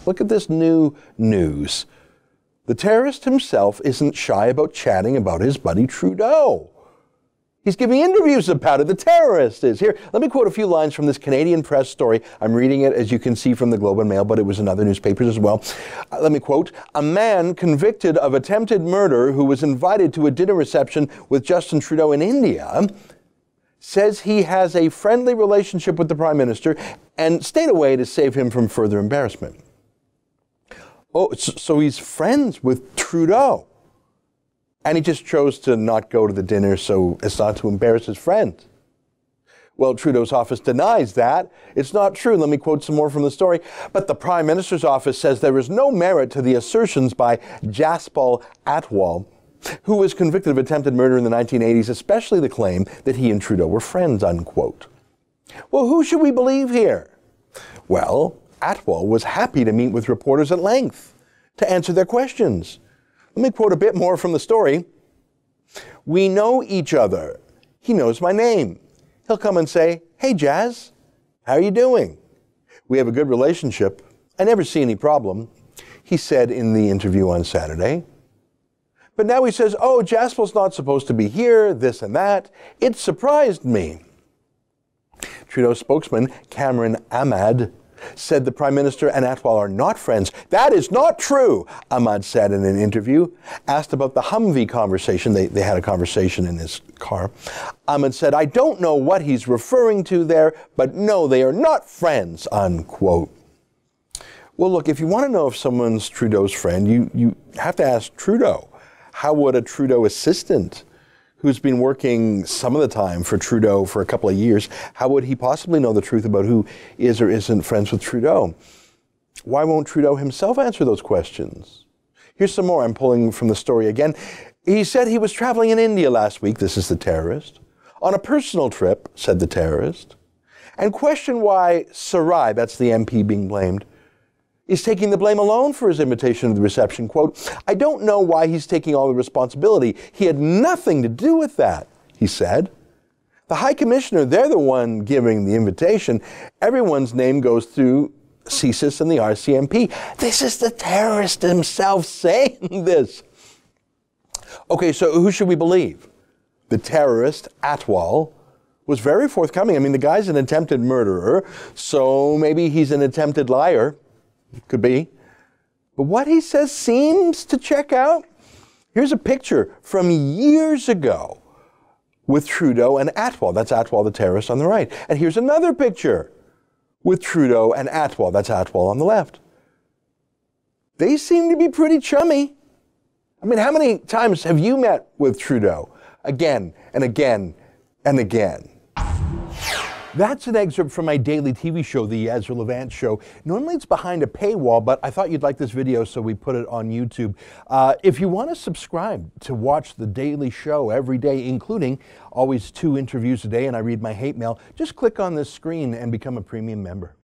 Look at this new news. The terrorist himself isn't shy about chatting about his buddy Trudeau. He's giving interviews about it. The terrorist is. Here, let me quote a few lines from this Canadian Press story. I'm reading it, as you can see, from the Globe and Mail, but it was in other newspapers as well. Let me quote, "A man convicted of attempted murder who was invited to a dinner reception with Justin Trudeau in India says he has a friendly relationship with the Prime Minister and stayed away to save him from further embarrassment." Oh, so he's friends with Trudeau. And he just chose to not go to the dinner so as not to embarrass his friend. Well, Trudeau's office denies that. It's not true. Let me quote some more from the story. But the Prime Minister's office says there is no merit to the assertions by Jaspal Atwal, who was convicted of attempted murder in the 1980s, especially the claim that he and Trudeau were friends, unquote. Well, who should we believe here? Well, Atwal was happy to meet with reporters at length to answer their questions. Let me quote a bit more from the story. "We know each other. He knows my name. He'll come and say, 'Hey, Jazz, how are you doing?' We have a good relationship. I never see any problem," he said in the interview on Saturday. But now he says, "Oh, Jaspal's not supposed to be here, this and that. It surprised me." Trudeau spokesman Cameron Ahmad said the Prime Minister and Atwal are not friends. "That is not true," Ahmad said in an interview. Asked about the Humvee conversation, they had a conversation in his car. Ahmad said, "I don't know what he's referring to there, but no, they are not friends," unquote. Well, look, if you want to know if someone's Trudeau's friend, you have to ask Trudeau. How would a Trudeau assistant who's been working some of the time for Trudeau for a couple of years, how would he possibly know the truth about who is or isn't friends with Trudeau? Why won't Trudeau himself answer those questions? Here's some more. I'm pulling from the story again. He said he was traveling in India last week, this is the terrorist, on a personal trip, said the terrorist, and questioned why Sarai, that's the MP being blamed, is taking the blame alone for his invitation to the reception. Quote, "I don't know why he's taking all the responsibility. He had nothing to do with that," he said. The High Commissioner, they're the one giving the invitation. Everyone's name goes through CSIS and the RCMP. This is the terrorist himself saying this. Okay, so who should we believe? The terrorist, Atwal, was very forthcoming. I mean, the guy's an attempted murderer, so maybe he's an attempted liar. Could be. But what he says seems to check out. Here's a picture from years ago with Trudeau and Atwal. That's Atwal, the terrorist, on the right. And here's another picture with Trudeau and Atwal. That's Atwal on the left. They seem to be pretty chummy. I mean, how many times have you met with Trudeau? Again and again and again. That's an excerpt from my daily TV show, The Ezra Levant Show. Normally it's behind a paywall, but I thought you'd like this video, so we put it on YouTube. If you want to subscribe to watch the daily show every day, including always 2 interviews a day, and I read my hate mail, just click on this screen and become a premium member.